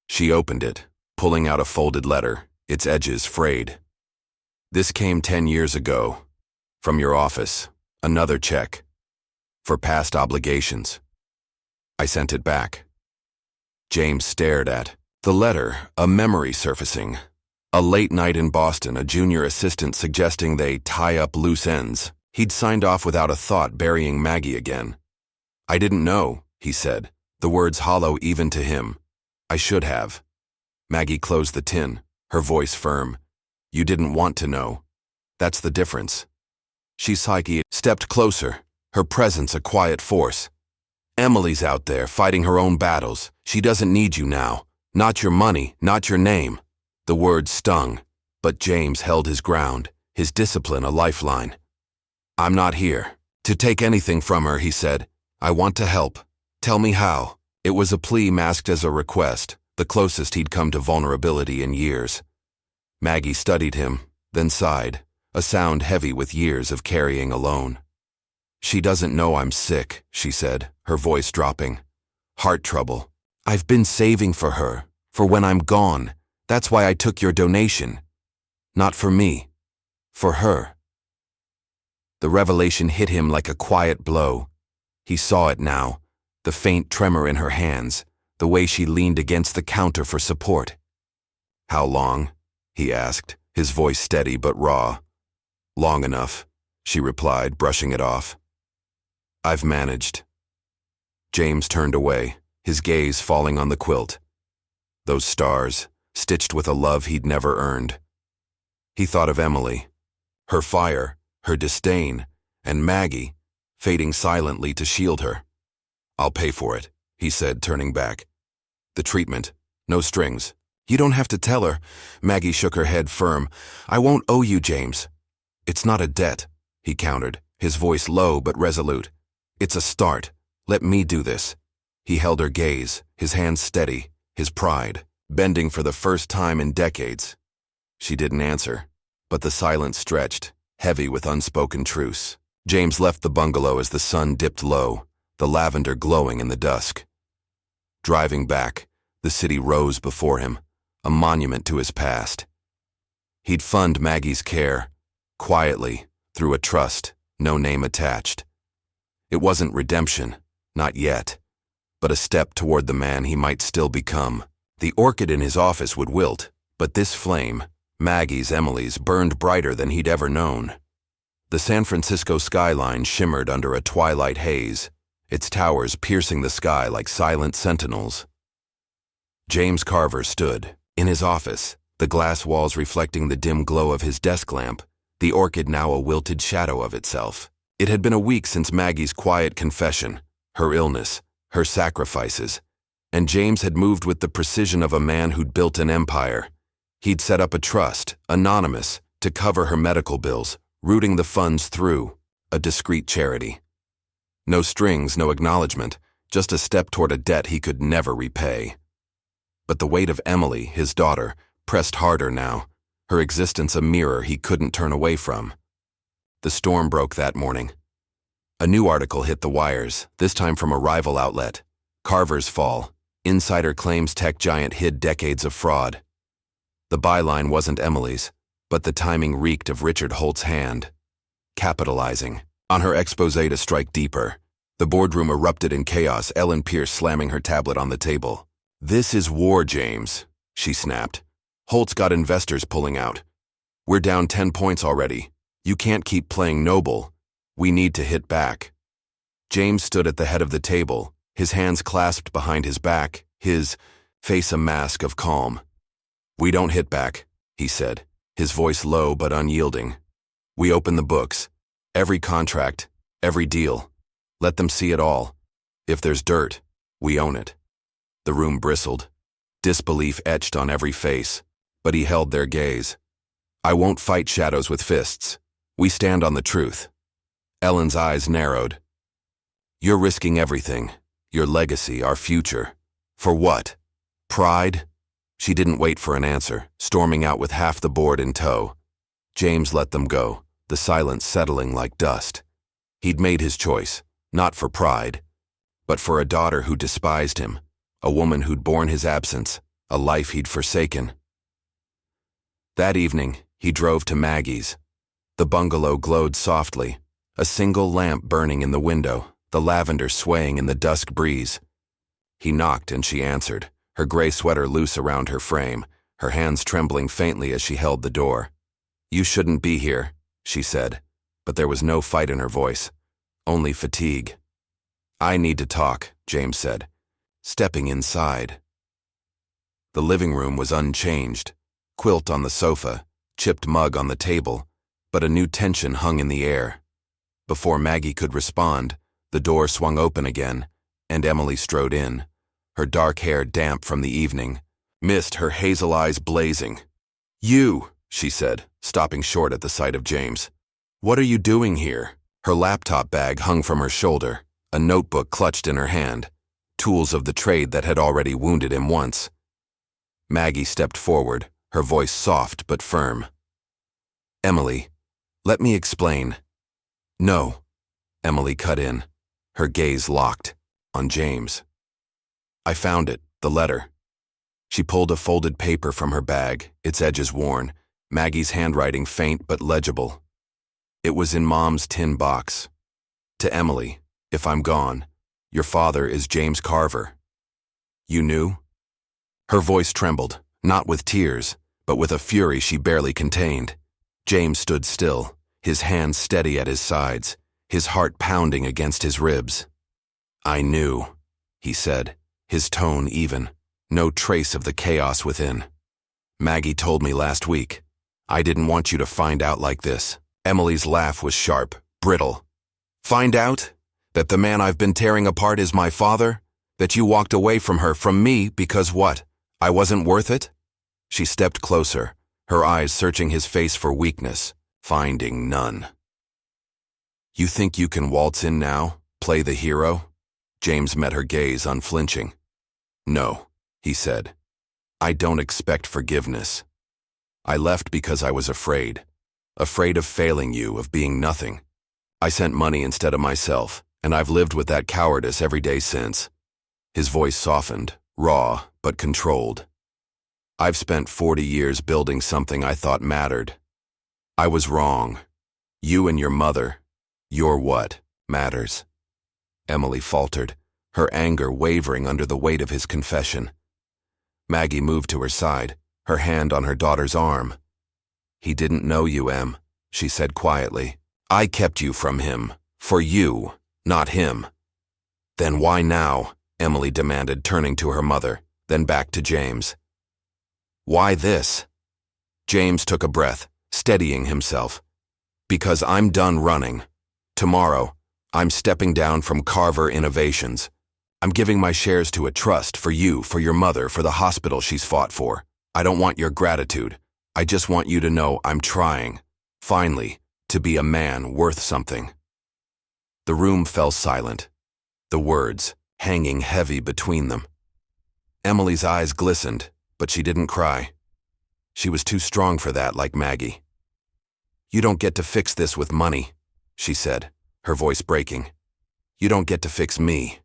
She opened it, pulling out a folded letter, its edges frayed. This came 10 years ago. From your office. Another check. For past obligations. I sent it back. James stared at the letter, a memory surfacing. A late night in Boston, a junior assistant suggesting they tie up loose ends. He'd signed off without a thought, burying Maggie again. I didn't know, he said, the words hollow even to him. I should have. Maggie closed the tin, her voice firm. You didn't want to know. That's the difference. Psyche stepped closer, her presence a quiet force. Emily's out there fighting her own battles. She doesn't need you now. Not your money, not your name. The words stung, but James held his ground, his discipline a lifeline. I'm not here to take anything from her, he said. I want to help. Tell me how. It was a plea masked as a request, the closest he'd come to vulnerability in years. Maggie studied him, then sighed, a sound heavy with years of carrying alone. She doesn't know I'm sick, she said, her voice dropping. Heart trouble. I've been saving for her, for when I'm gone. That's why I took your donation. Not for me. For her. The revelation hit him like a quiet blow. He saw it now, the faint tremor in her hands, the way she leaned against the counter for support. How long? He asked, his voice steady but raw. Long enough, she replied, brushing it off. I've managed. James turned away, his gaze falling on the quilt. Those stars, stitched with a love he'd never earned. He thought of Emily, her fire, her disdain, and Maggie, fading silently to shield her. I'll pay for it, he said, turning back. The treatment, no strings. You don't have to tell her. Maggie shook her head firm. I won't owe you, James. It's not a debt, he countered, his voice low but resolute. It's a start. Let me do this. He held her gaze, his hands steady, his pride, bending for the first time in decades. She didn't answer, but the silence stretched, heavy with unspoken truce. James left the bungalow as the sun dipped low, the lavender glowing in the dusk. Driving back, the city rose before him, a monument to his past. He'd fund Maggie's care, quietly, through a trust, no name attached. It wasn't redemption, not yet, but a step toward the man he might still become. The orchid in his office would wilt, but this flame, Maggie's, Emily's, burned brighter than he'd ever known. The San Francisco skyline shimmered under a twilight haze, its towers piercing the sky like silent sentinels. James Carver stood, in his office, the glass walls reflecting the dim glow of his desk lamp, the orchid now a wilted shadow of itself. It had been a week since Maggie's quiet confession, her illness, her sacrifices, and James had moved with the precision of a man who'd built an empire. He'd set up a trust, anonymous, to cover her medical bills, routing the funds through a discreet charity. No strings, no acknowledgement, just a step toward a debt he could never repay. But the weight of Emily, his daughter, pressed harder now, her existence a mirror he couldn't turn away from. The storm broke that morning. A new article hit the wires, this time from a rival outlet. Carver's fall. Insider claims tech giant hid decades of fraud. The byline wasn't Emily's, but the timing reeked of Richard Holt's hand. Capitalizing on her expose to strike deeper. The boardroom erupted in chaos, Ellen Pierce slamming her tablet on the table. This is war, James, she snapped. Holt's got investors pulling out. We're down 10 points already. You can't keep playing noble. We need to hit back. James stood at the head of the table, his hands clasped behind his back, his face a mask of calm. We don't hit back, he said, his voice low but unyielding. We open the books. Every contract, every deal. Let them see it all. If there's dirt, we own it. The room bristled, disbelief etched on every face, but he held their gaze. I won't fight shadows with fists. We stand on the truth. Ellen's eyes narrowed. You're risking everything, your legacy, our future. For what? Pride? She didn't wait for an answer, storming out with half the board in tow. James let them go, the silence settling like dust. He'd made his choice, not for pride, but for a daughter who despised him, a woman who'd borne his absence, a life he'd forsaken. That evening, he drove to Maggie's. The bungalow glowed softly, a single lamp burning in the window, the lavender swaying in the dusk breeze. He knocked and she answered, her gray sweater loose around her frame, her hands trembling faintly as she held the door. "You shouldn't be here," she said, but there was no fight in her voice, only fatigue. "I need to talk," James said, stepping inside. The living room was unchanged, quilt on the sofa, chipped mug on the table, but a new tension hung in the air. Before Maggie could respond, the door swung open again, and Emily strode in, her dark hair damp from the evening, mist, her hazel eyes blazing. "You," she said, stopping short at the sight of James. "What are you doing here?" Her laptop bag hung from her shoulder, a notebook clutched in her hand, tools of the trade that had already wounded him once. Maggie stepped forward, her voice soft but firm. "Emily, let me explain." "No," Emily cut in, her gaze locked on James. "I found it, the letter." She pulled a folded paper from her bag, its edges worn, Maggie's handwriting faint but legible. It was in Mom's tin box. "To Emily, if I'm gone, your father is James Carver." "You knew?" Her voice trembled, not with tears, but with a fury she barely contained. James stood still, his hands steady at his sides, his heart pounding against his ribs. "I knew," he said, his tone even, no trace of the chaos within. "Maggie told me last week. I didn't want you to find out like this." Emily's laugh was sharp, brittle. "Find out? That the man I've been tearing apart is my father? That you walked away from her, from me, because what? I wasn't worth it?" She stepped closer, her eyes searching his face for weakness, finding none. "You think you can waltz in now, play the hero?" James met her gaze unflinching. "No," he said. "I don't expect forgiveness. I left because I was afraid. Afraid of failing you, of being nothing. I sent money instead of myself, and I've lived with that cowardice every day since." His voice softened, raw but controlled. "I've spent 40 years building something I thought mattered. I was wrong. You and your mother, you're what matters." Emily faltered, her anger wavering under the weight of his confession. Maggie moved to her side, her hand on her daughter's arm. "He didn't know you, Em," she said quietly. "I kept you from him, for you, not him." "Then why now?" Emily demanded, turning to her mother, then back to James. "Why this?" James took a breath, steadying himself. "Because I'm done running. Tomorrow, I'm stepping down from Carver Innovations. I'm giving my shares to a trust for you, for your mother, for the hospital she's fought for. I don't want your gratitude. I just want you to know I'm trying, finally, to be a man worth something." The room fell silent, the words hanging heavy between them. Emily's eyes glistened, but she didn't cry. She was too strong for that, like Maggie. "You don't get to fix this with money," she said, her voice breaking. "You don't get to fix me."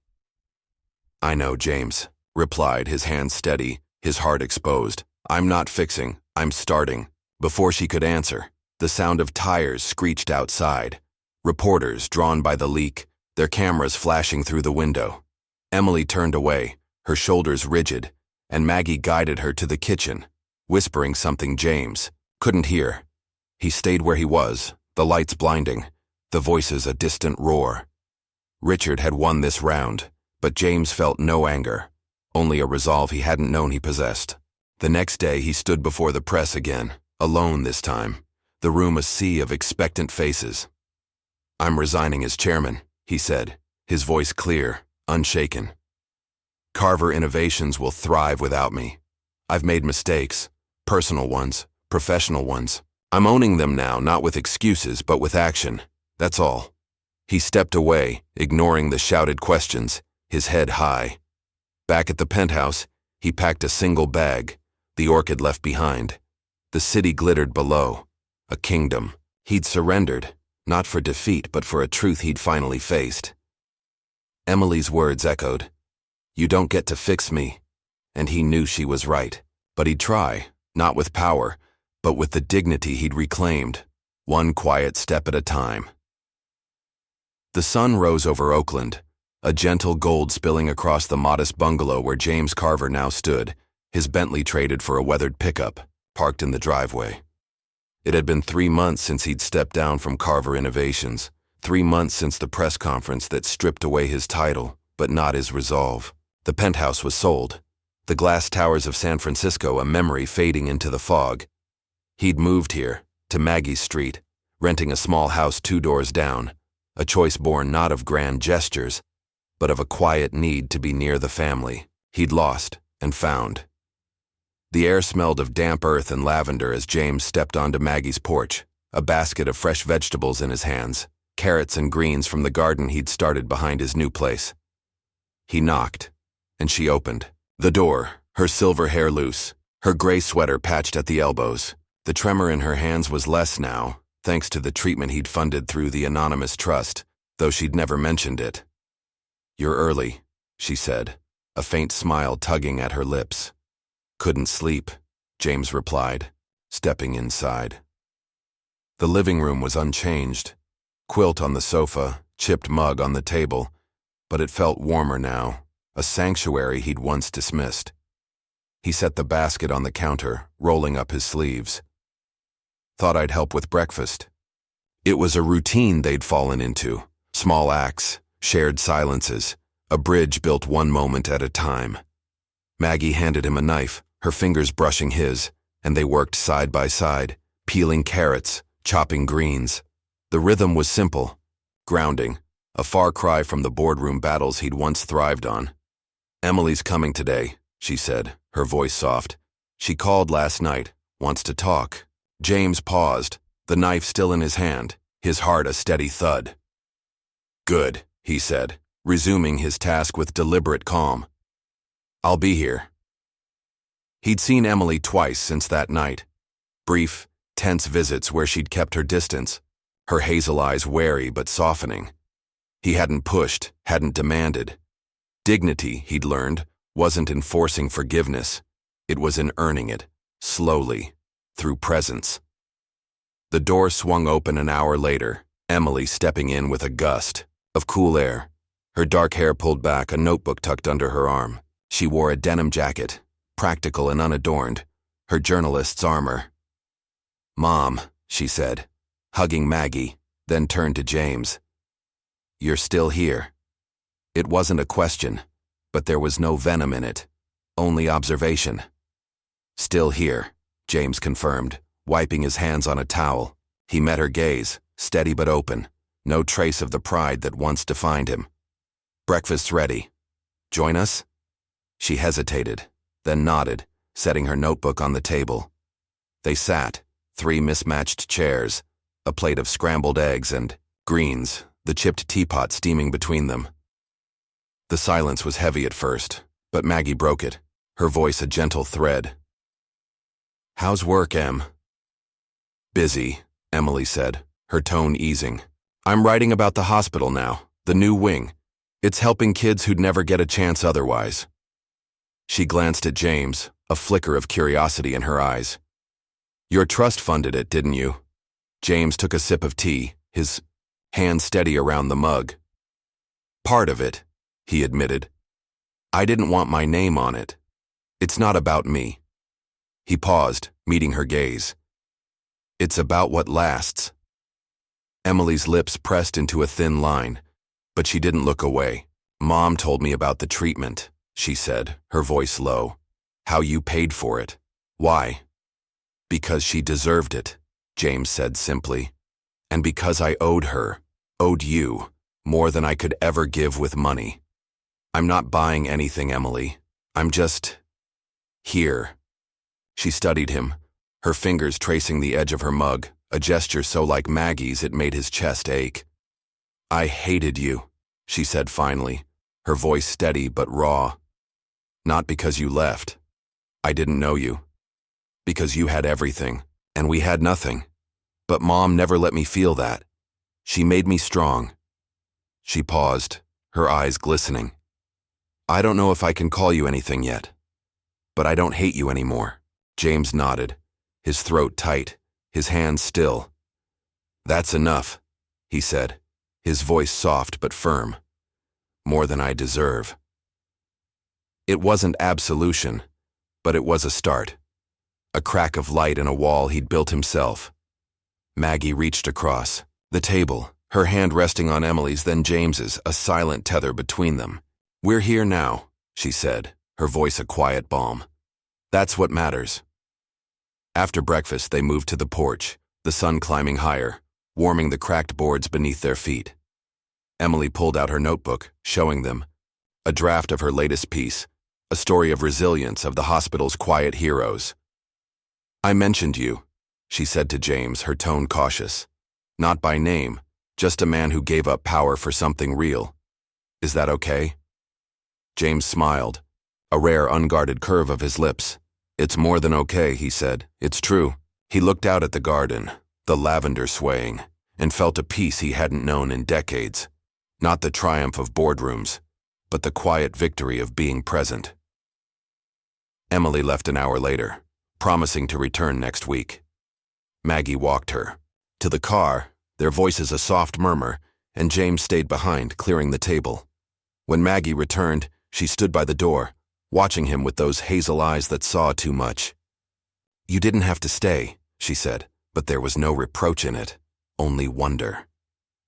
"I know," James replied, his hands steady, his heart exposed. "I'm not fixing, I'm starting." Before she could answer, the sound of tires screeched outside. Reporters drawn by the leak, their cameras flashing through the window. Emily turned away, her shoulders rigid, and Maggie guided her to the kitchen, whispering something James couldn't hear. He stayed where he was, the lights blinding, the voices a distant roar. Richard had won this round, but James felt no anger, only a resolve he hadn't known he possessed. The next day he stood before the press again, alone this time, the room a sea of expectant faces. "I'm resigning as chairman," he said, his voice clear, unshaken. "Carver Innovations will thrive without me. I've made mistakes, personal ones, professional ones. I'm owning them now, not with excuses, but with action. That's all." He stepped away, ignoring the shouted questions, his head high. Back at the penthouse, he packed a single bag, the orchid left behind. The city glittered below, a kingdom. He'd surrendered, not for defeat, but for a truth he'd finally faced. Emily's words echoed. "You don't get to fix me." And he knew she was right. But he'd try, not with power, but with the dignity he'd reclaimed, one quiet step at a time. The sun rose over Oakland, a gentle gold spilling across the modest bungalow where James Carver now stood, his Bentley traded for a weathered pickup, parked in the driveway. It had been 3 months since he'd stepped down from Carver Innovations, 3 months since the press conference that stripped away his title, but not his resolve. The penthouse was sold, the glass towers of San Francisco a memory fading into the fog. He'd moved here, to Maggie's Street, renting a small house 2 doors down, a choice born not of grand gestures, but of a quiet need to be near the family he'd lost and found. The air smelled of damp earth and lavender as James stepped onto Maggie's porch, a basket of fresh vegetables in his hands, carrots and greens from the garden he'd started behind his new place. He knocked, and she opened the door, her silver hair loose, her gray sweater patched at the elbows. The tremor in her hands was less now, thanks to the treatment he'd funded through the anonymous trust, though she'd never mentioned it. "You're early," she said, a faint smile tugging at her lips. "Couldn't sleep," James replied, stepping inside. The living room was unchanged, quilt on the sofa, chipped mug on the table, but it felt warmer now, a sanctuary he'd once dismissed. He set the basket on the counter, rolling up his sleeves. "Thought I'd help with breakfast." It was a routine they'd fallen into, small acts, shared silences, a bridge built one moment at a time. Maggie handed him a knife, her fingers brushing his, and they worked side by side, peeling carrots, chopping greens. The rhythm was simple, grounding, a far cry from the boardroom battles he'd once thrived on. "Emily's coming today," she said, her voice soft. "She called last night, wants to talk." James paused, the knife still in his hand, his heart a steady thud. "Good," he said, resuming his task with deliberate calm. "I'll be here." He'd seen Emily twice since that night. Brief, tense visits where she'd kept her distance, her hazel eyes wary but softening. He hadn't pushed, hadn't demanded. Dignity, he'd learned, wasn't in forcing forgiveness. It was in earning it, slowly, through presence. The door swung open an hour later, Emily stepping in with a gust of cool air, her dark hair pulled back, a notebook tucked under her arm. She wore a denim jacket, practical and unadorned, her journalist's armor. "Mom," she said, hugging Maggie, then turned to James. "You're still here." It wasn't a question, but there was no venom in it, only observation. "Still here," James confirmed, wiping his hands on a towel. He met her gaze, steady but open, no trace of the pride that once defined him. "Breakfast's ready. Join us?" She hesitated, then nodded, setting her notebook on the table. They sat, 3 mismatched chairs, a plate of scrambled eggs and greens, the chipped teapot steaming between them. The silence was heavy at first, but Maggie broke it, her voice a gentle thread. "How's work, Em?" "Busy," Emily said, her tone easing. "I'm writing about the hospital now, the new wing. It's helping kids who'd never get a chance otherwise." She glanced at James, a flicker of curiosity in her eyes. "Your trust funded it, didn't you?" James took a sip of tea, his hand steady around the mug. "Part of it," he admitted. "I didn't want my name on it. It's not about me." He paused, meeting her gaze. "It's about what lasts." Emily's lips pressed into a thin line, but she didn't look away. "Mom told me about the treatment," she said, her voice low. "How you paid for it. Why?" "Because she deserved it," James said simply. "And because I owed her, owed you, more than I could ever give with money. I'm not buying anything, Emily. I'm just here." She studied him, her fingers tracing the edge of her mug, a gesture so like Maggie's it made his chest ache. "I hated you," she said finally, her voice steady but raw. "Not because you left. I didn't know you. Because you had everything, and we had nothing. But Mom never let me feel that. She made me strong." She paused, her eyes glistening. "I don't know if I can call you anything yet. But I don't hate you anymore." James nodded, his throat tight, his hands still. "That's enough," he said, his voice soft but firm. "More than I deserve." It wasn't absolution, but it was a start. A crack of light in a wall he'd built himself. Maggie reached across the table, her hand resting on Emily's, then James's, a silent tether between them. "We're here now," she said, her voice a quiet balm. "That's what matters." After breakfast, they moved to the porch, the sun climbing higher, warming the cracked boards beneath their feet. Emily pulled out her notebook, showing them a draft of her latest piece, a story of resilience of the hospital's quiet heroes. "I mentioned you," she said to James, her tone cautious. "Not by name, just a man who gave up power for something real. Is that okay?" James smiled, a rare unguarded curve of his lips. "It's more than okay," he said. "It's true." He looked out at the garden, the lavender swaying, and felt a peace he hadn't known in decades. Not the triumph of boardrooms, but the quiet victory of being present. Emily left an hour later, promising to return next week. Maggie walked her to the car, their voices a soft murmur, and James stayed behind, clearing the table. When Maggie returned, she stood by the door, watching him with those hazel eyes that saw too much. "You didn't have to stay," she said, but there was no reproach in it, only wonder.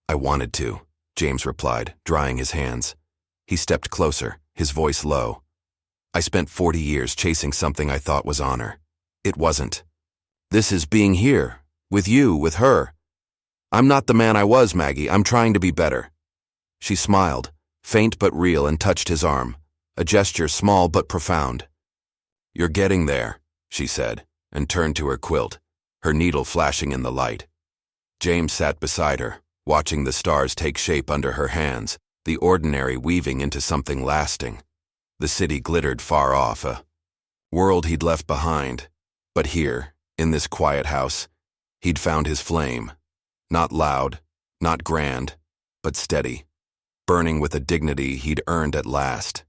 "I wanted to," James replied, drying his hands. He stepped closer, his voice low. "I spent 40 years chasing something I thought was honor. It wasn't. This is being here, with you, with her. I'm not the man I was, Maggie. I'm trying to be better." She smiled, faint but real, and touched his arm, a gesture small but profound. "You're getting there," she said, and turned to her quilt, her needle flashing in the light. James sat beside her, watching the stars take shape under her hands, the ordinary weaving into something lasting. The city glittered far off, a world he'd left behind. But here, in this quiet house, he'd found his flame. Not loud, not grand, but steady, burning with a dignity he'd earned at last.